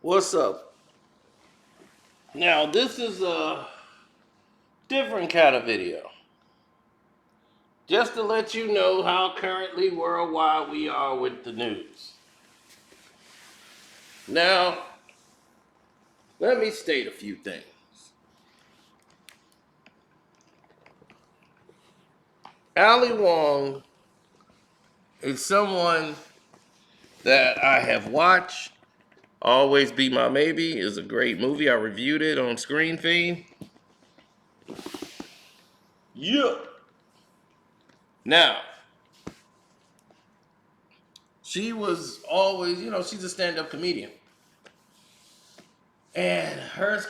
What's up? Now, this is a different kind of video. Just to let you know how currently worldwide we are with the news. Now, let me state a few things. Ali Wong is someone that I have watched. Always Be My Maybe is a great movie. I reviewed it on Screen Feed. Yeah. Now, she was always, she's a stand up comedian. And her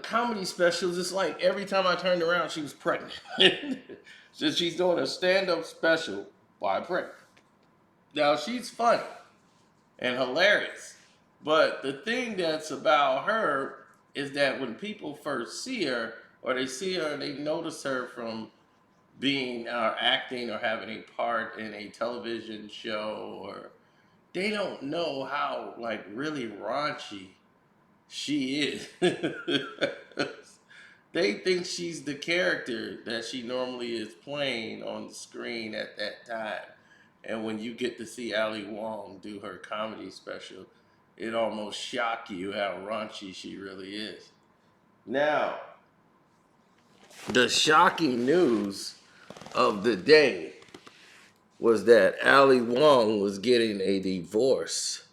comedy specials, it's like every time I turned around, she was pregnant. So she's doing a stand up special while pregnant. Now, she's funny and hilarious. But the thing that's about her is that when people first see her, or they see her and they notice her from being or acting or having a part in a television show, or they don't know how like really raunchy she is. They think she's the character that she normally is playing on the screen at that time. And when you get to see Ali Wong do her comedy special, it almost shocks you how raunchy she really is. Now, the shocking news of the day was that Ali Wong was getting a divorce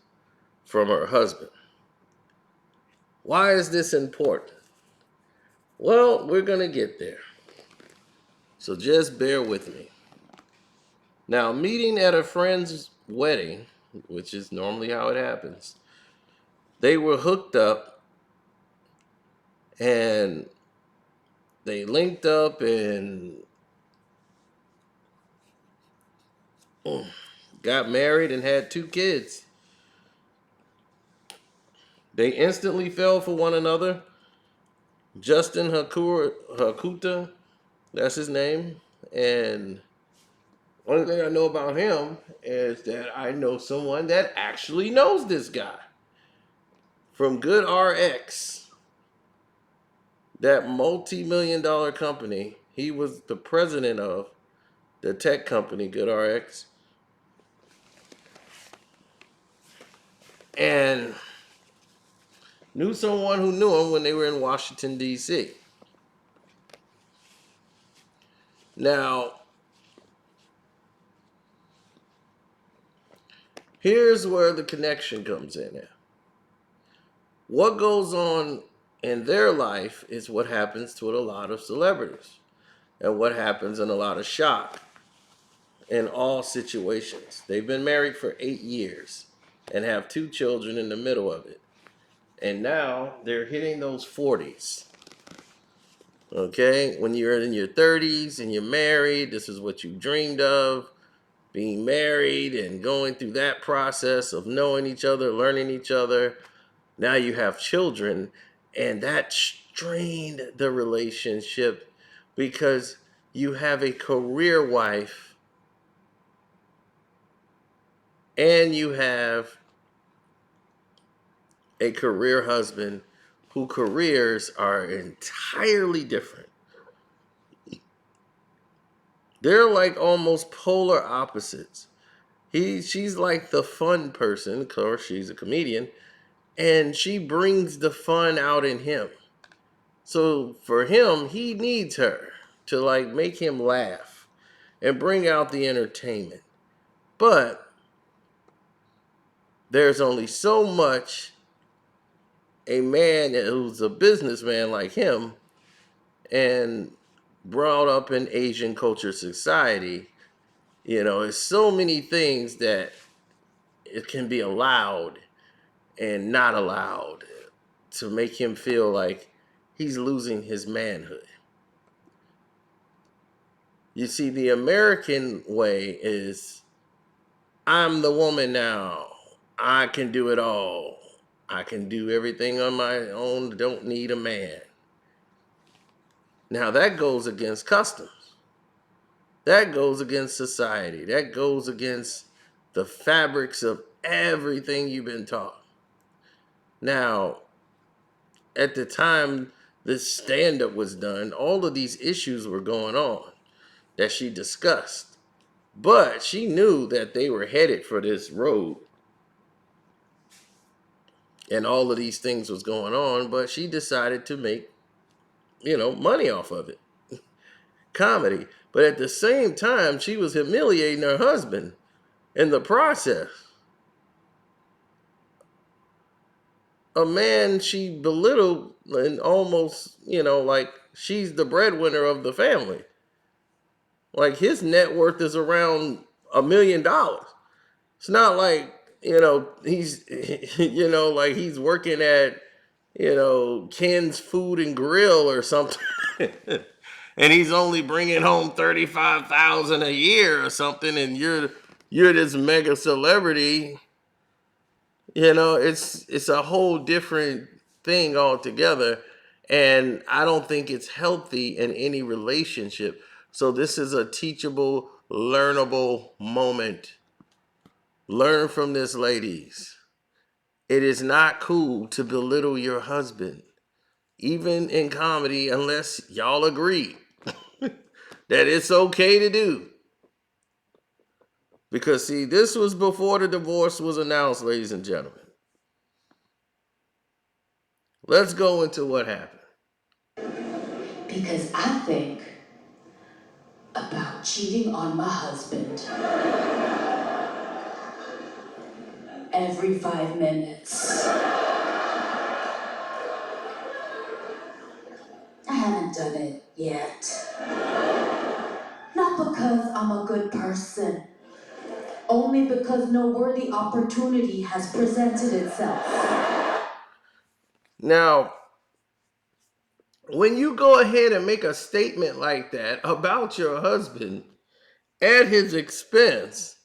from her husband. Why is this important? Well, we're going to get there. So just bear with me. Now, meeting at a friend's wedding, which is normally how it happens, they were hooked up and they linked up and got married and had 2 kids. They instantly fell for one another. Justin Hakuta, that's his name. And only thing I know about him is that I know someone that actually knows this guy from Good RX, that multi-million-dollar company. He was the president of the tech company Good RX, and knew someone who knew him when they were in Washington, D.C. Now, here's where the connection comes in at. What goes on in their life is what happens to a lot of celebrities and what happens in a lot of shock in all situations. They've been married for 8 years and have 2 children in the middle of it. And now they're hitting those 40s. Okay? When you're in your 30s and you're married, this is what you dreamed of. Being married and going through that process of knowing each other, learning each other. Now you have children, and that strained the relationship because you have a career wife and you have a career husband whose careers are entirely different. They're like almost polar opposites. She's like the fun person, of course she's a comedian, and she brings the fun out in him. So for him, he needs her to like make him laugh and bring out the entertainment. But there's only so much a man who's a businessman like him and brought up in Asian culture society, it's so many things that it can be allowed and not allowed to make him feel like he's losing his manhood. You see, the American way is, I'm the woman now. I can do it all. I can do everything on my own. Don't need a man. Now that goes against customs. That goes against society. That goes against the fabrics of everything you've been taught. Now, at the time this stand up was done, all of these issues were going on that she discussed. But she knew that they were headed for this road and all of these things was going on, but she decided to make, money off of it. Comedy. But at the same time, she was humiliating her husband in the process. A man she belittled and almost, like she's the breadwinner of the family. Like his net worth is around $1 million. It's not like, he's, like he's working at, Ken's Food and Grill or something. And he's only bringing home 35,000 a year or something, and you're this mega celebrity. It's a whole different thing altogether, and I don't think it's healthy in any relationship. So this is a teachable, learnable moment. Learn from this, ladies. It is not cool to belittle your husband, even in comedy, unless y'all agree that it's okay to do. Because, see, this was before the divorce was announced, ladies and gentlemen. Let's go into what happened. Because I think about cheating on my husband every 5 minutes. I haven't done it yet. Not because I'm a good person, only because no worthy opportunity has presented itself. Now, when you go ahead and make a statement like that about your husband at his expense,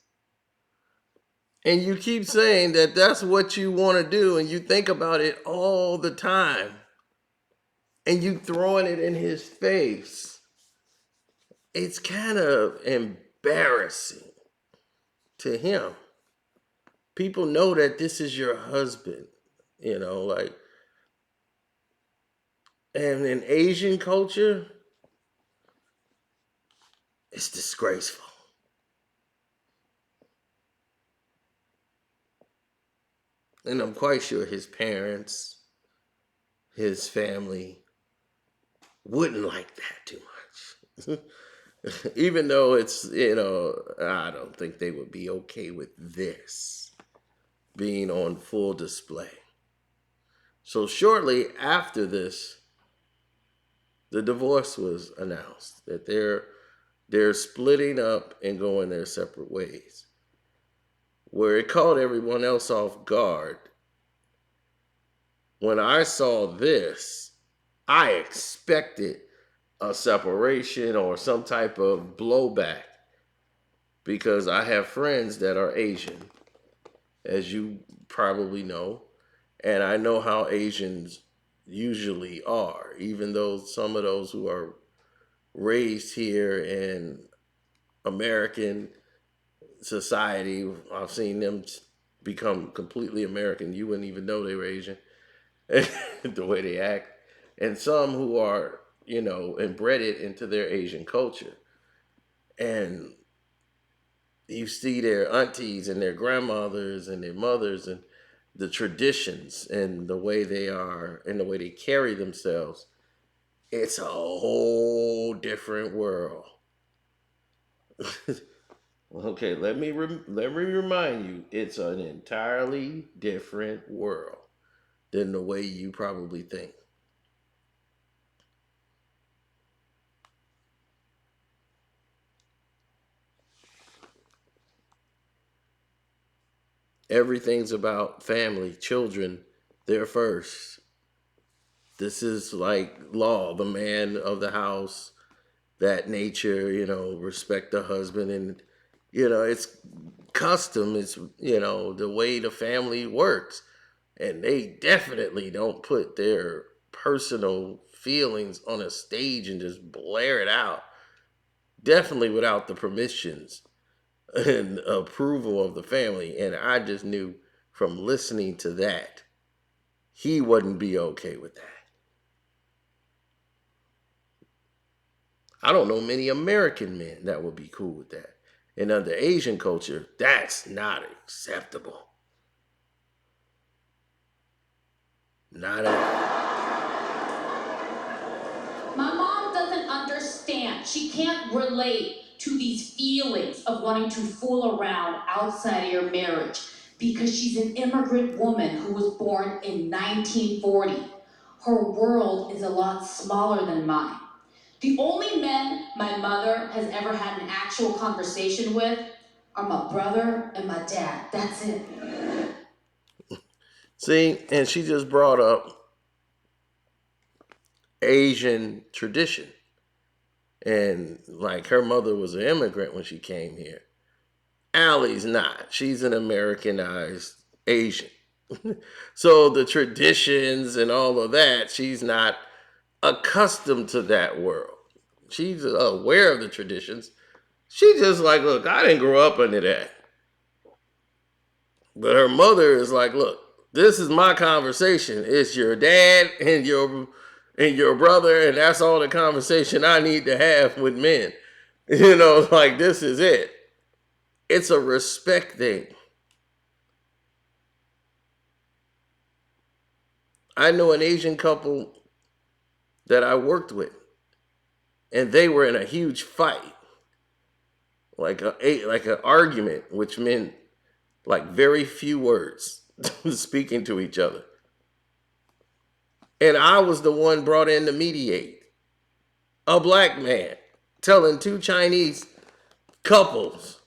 and you keep saying that that's what you want to do, and you think about it all the time, and you throwing it in his face, it's kind of embarrassing to him. People know that this is your husband, like, and in Asian culture, it's disgraceful. And I'm quite sure his parents, his family wouldn't like that too much. Even though it's, I don't think they would be okay with this being on full display. So shortly after this, the divorce was announced that they're splitting up and going their separate ways. Where it caught everyone else off guard, when I saw this, I expected a separation or some type of blowback because I have friends that are Asian, as you probably know, and I know how Asians usually are, even though some of those who are raised here in American society, I've seen them become completely American. You wouldn't even know they were Asian, the way they act. And some who are, embedded into their Asian culture. And you see their aunties and their grandmothers and their mothers and the traditions and the way they are and the way they carry themselves. It's a whole different world. Okay, let me remind you, it's an entirely different world than the way you probably think. Everything's about family, children, they're first. This is like law, the man of the house, that nature, respect the husband, and it's custom, it's the way the family works. And they definitely don't put their personal feelings on a stage and just blare it out. Definitely without the permissions and approval of the family. And I just knew from listening to that, he wouldn't be okay with that. I don't know many American men that would be cool with that. And under Asian culture, that's not acceptable. Not at all. My mom doesn't understand. She can't relate to these feelings of wanting to fool around outside of your marriage because she's an immigrant woman who was born in 1940. Her world is a lot smaller than mine. The only men my mother has ever had an actual conversation with are my brother and my dad. That's it. See, and she just brought up Asian tradition. And like her mother was an immigrant when she came here. Allie's not. She's an Americanized Asian. So the traditions and all of that, she's not accustomed to that world. She's aware of the traditions. She just like, look, I didn't grow up under that. But her mother is like, look, this is my conversation. It's your dad and your brother, and that's all the conversation I need to have with men. You know, like this is it. It's a respect thing. I know an Asian couple that I worked with, and they were in a huge fight, like an argument, which meant like very few words speaking to each other. And I was the one brought in to mediate. A black man telling two Chinese couples,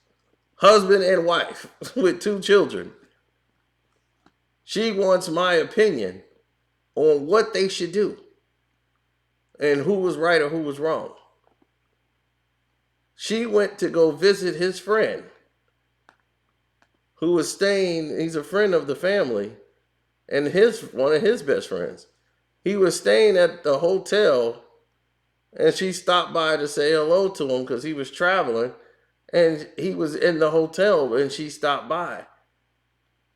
husband and wife with two children, she wants my opinion on what they should do and who was right or who was wrong. She went to go visit his friend who was staying, he's a friend of the family, and one of his best friends. He was staying at the hotel, and she stopped by to say hello to him because he was traveling, and he was in the hotel, and she stopped by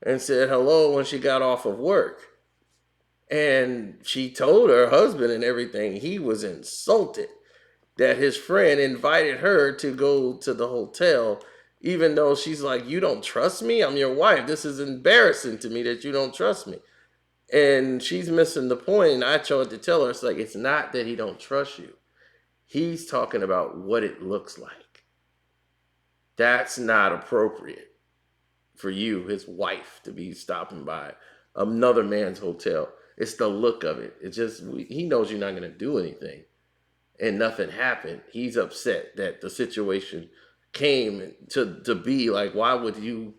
and said hello when she got off of work. And she told her husband and everything, he was insulted that his friend invited her to go to the hotel, even though she's like, you don't trust me? I'm your wife. This is embarrassing to me that you don't trust me. And she's missing the point. And I tried to tell her, it's like, it's not that he don't trust you. He's talking about what it looks like. That's not appropriate for you, his wife, to be stopping by another man's hotel. It's the look of it. It's just, he knows you're not going to do anything. And nothing happened. He's upset that the situation came to be like, why would you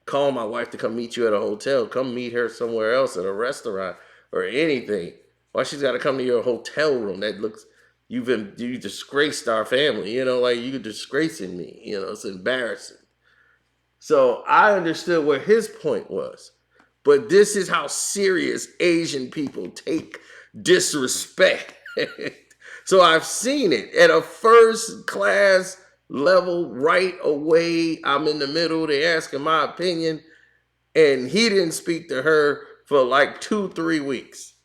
call my wife to come meet you at a hotel? Come meet her somewhere else at a restaurant or anything. Why she's got to come to your hotel room? That looks, you disgraced our family. You know, like you disgracing me. You know, it's embarrassing. So I understood where his point was. But this is how serious Asian people take disrespect. So I've seen it at a first class level right away. I'm in the middle. They're asking my opinion. And he didn't speak to her for like 2-3 weeks.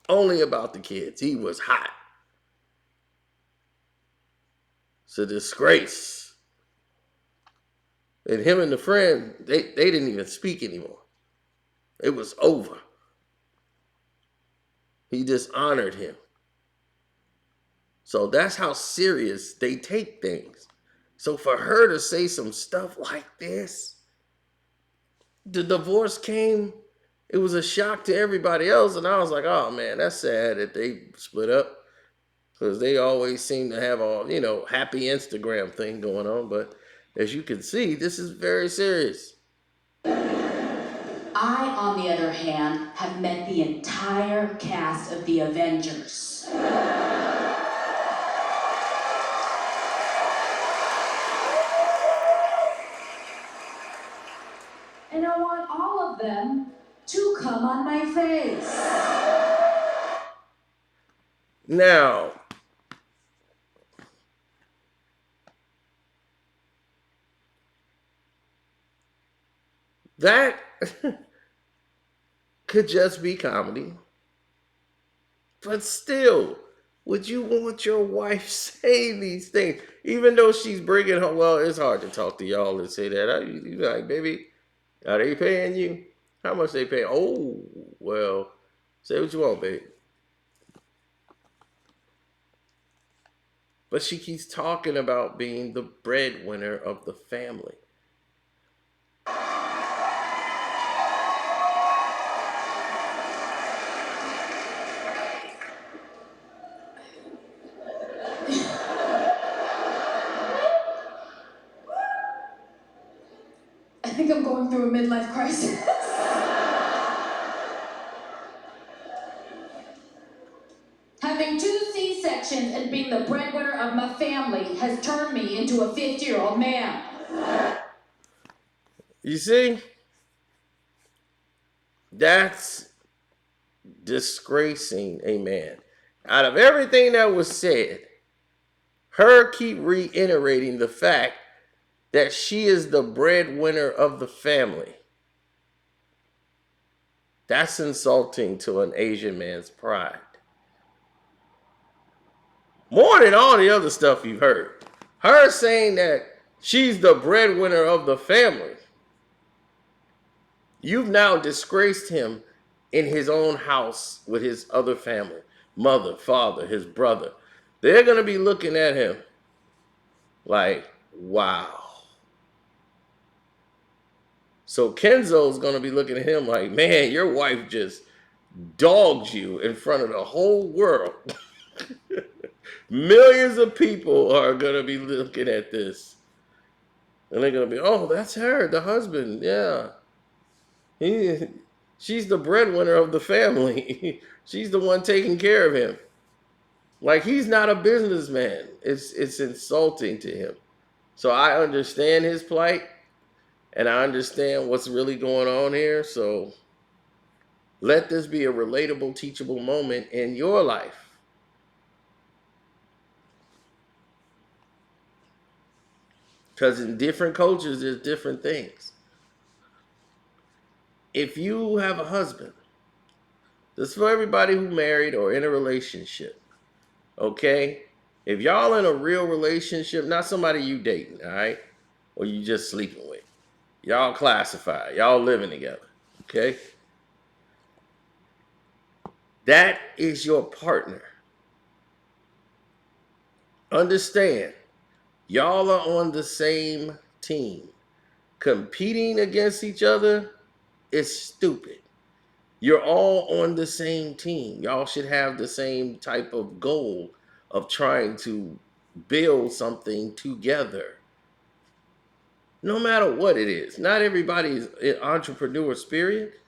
Only about the kids. He was hot. It's a disgrace. And him and the friend, they didn't even speak anymore. It was over. He dishonored him. So that's how serious they take things. So for her to say some stuff like this, the divorce came, it was a shock to everybody else. And I was like, oh man, that's sad that they split up. Because they always seem to have a, happy Instagram thing going on. But as you can see, this is very serious. I, on the other hand, have met the entire cast of the Avengers. And I want all of them to come on my face. Now, That could just be comedy. But still, would you want your wife saying these things? Even though she's bringing home, well, it's hard to talk to y'all and say that. You be like, baby, are they paying you? How much they pay? Oh, well, say what you want, baby. But she keeps talking about being the breadwinner of the family. I think I'm going through a midlife crisis. Having 2 C-sections and being the breadwinner of my family has turned me into a 50-year-old man. You see? That's disgracing a man. Out of everything that was said, her keep reiterating the fact that she is the breadwinner of the family. That's insulting to an Asian man's pride. More than all the other stuff you've heard. Her saying that she's the breadwinner of the family. You've now disgraced him in his own house with his other family. Mother, father, his brother. They're going to be looking at him like, wow. So Kenzo's going to be looking at him like, man, your wife just dogged you in front of the whole world. Millions of people are going to be looking at this. And they're going to be, oh, that's her, the husband. Yeah. He, she's the breadwinner of the family. She's the one taking care of him. Like he's not a businessman. It's insulting to him. So I understand his plight and I understand what's really going on here. So let this be a relatable, teachable moment in your life. Because in different cultures, there's different things. If you have a husband, this is for everybody who married or in a relationship, okay? If y'all in a real relationship, not somebody you dating, all right? Or you just sleeping with. Y'all classified. Y'all living together, okay? That is your partner. Understand, y'all are on the same team. Competing against each other is stupid. You're all on the same team. Y'all should have the same type of goal of trying to build something together. No matter what it is. Not everybody's an entrepreneur spirit.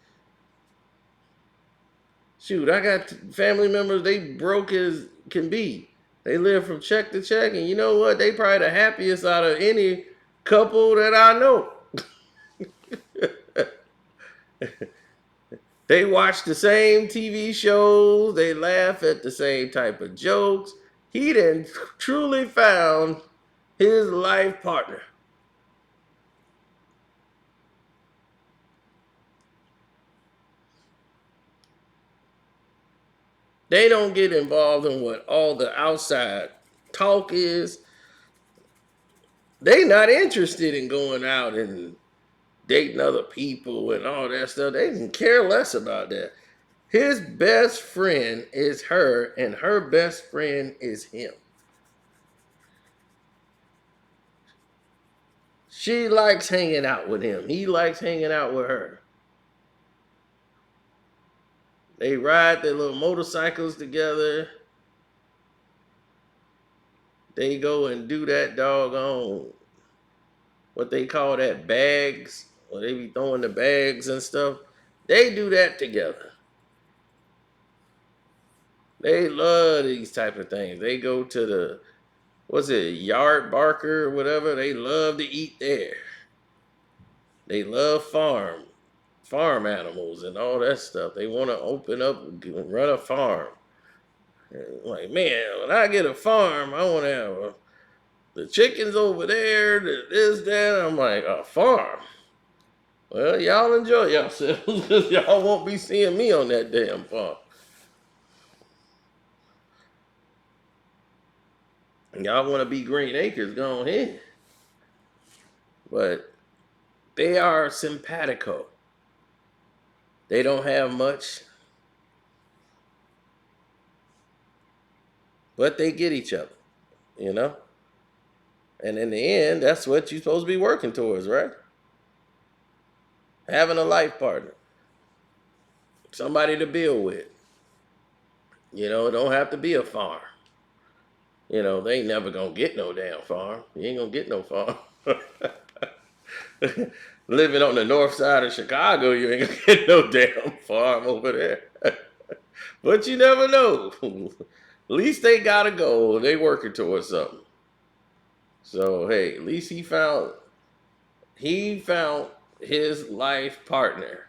Shoot, I got family members, they broke as can be. They live from check to check, and you know what? They probably the happiest out of any couple that I know. They watch the same TV shows, they laugh at the same type of jokes. He done truly found his life partner. They don't get involved in what all the outside talk is. They not interested in going out and dating other people and all that stuff. They can care less about that. His best friend is her, and her best friend is him. She likes hanging out with him. He likes hanging out with her. They ride their little motorcycles together. They go and do that doggone, what they call that, bags, or they be throwing the bags and stuff. They do that together. They love these type of things. They go to the, what's it, Yard Barker or whatever. They love to eat there. They love farm animals and all that stuff. They want to open up and run a farm. Like, man, when I get a farm, I want to have the chickens over there, this, that. I'm like, a farm. Well, y'all enjoy yourselves because y'all won't be seeing me on that damn farm. Y'all want to be Green Acres, go ahead. But they are simpatico. They don't have much, but they get each other, you know? And in the end, that's what you're supposed to be working towards, right? Having a life partner, somebody to build with. You know, it don't have to be a farm. You know, they ain't never gonna get no damn farm. You ain't gonna get no farm. Living on the north side of Chicago, you ain't gonna get no damn farm over there. But you never know. At least they got a goal. They working towards something. So hey, at least he found his life partner.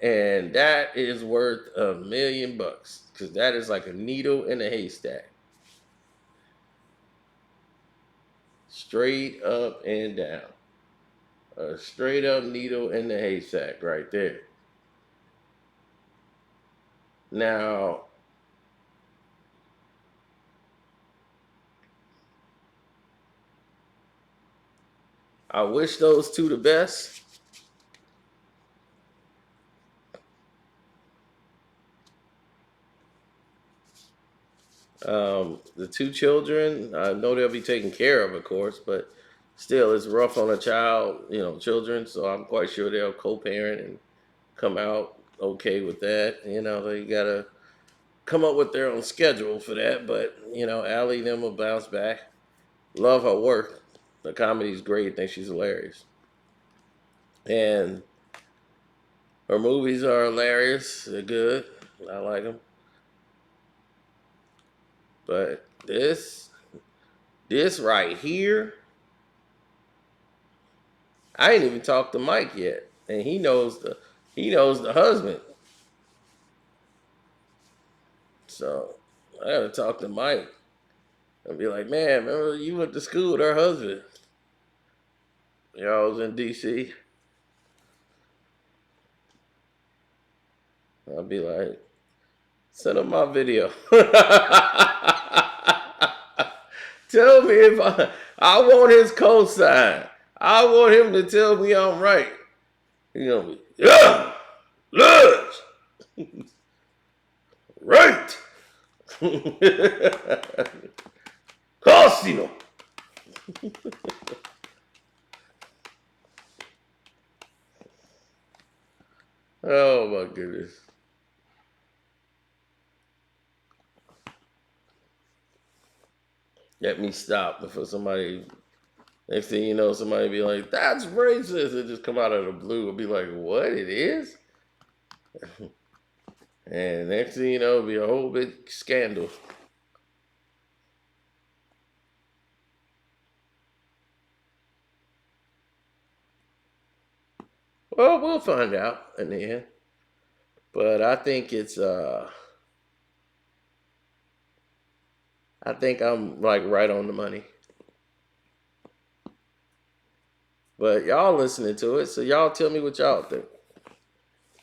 And that is worth $1,000,000 because that is like a needle in a haystack. Straight up and down. A straight up needle in the haystack right there. Now, I wish those two the best. The two children, I know they'll be taken care of course, but still, it's rough on a child, children. So I'm quite sure they'll co-parent and come out okay with that. They gotta come up with their own schedule for that. But Ali and them will bounce back. Love her work. The comedy's great. I think she's hilarious, and her movies are hilarious. They're good. I like them. But this right here, I ain't even talked to Mike yet, and he knows the husband. So I gotta talk to Mike and be like, man, remember you went to school with her husband? Y'all was in D.C. I'll be like, send him my video. Tell me if I want his cosign. I want him to tell me I'm right. He's gonna be, yeah, Lodge, right. Cosino. Oh my goodness. Let me stop before somebody. Next thing you know, somebody be like, "That's racist." It just come out of the blue. It'll be like, "What? It is?" And next thing you know, it'll be a whole big scandal. Well, we'll find out in the end. But I think I think I'm like right on the money. But y'all listening to it, so y'all tell me what y'all think.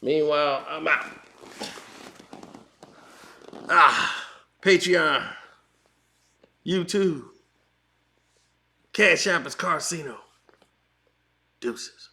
Meanwhile, I'm out. Patreon, YouTube, Cash App is Carcino. Deuces.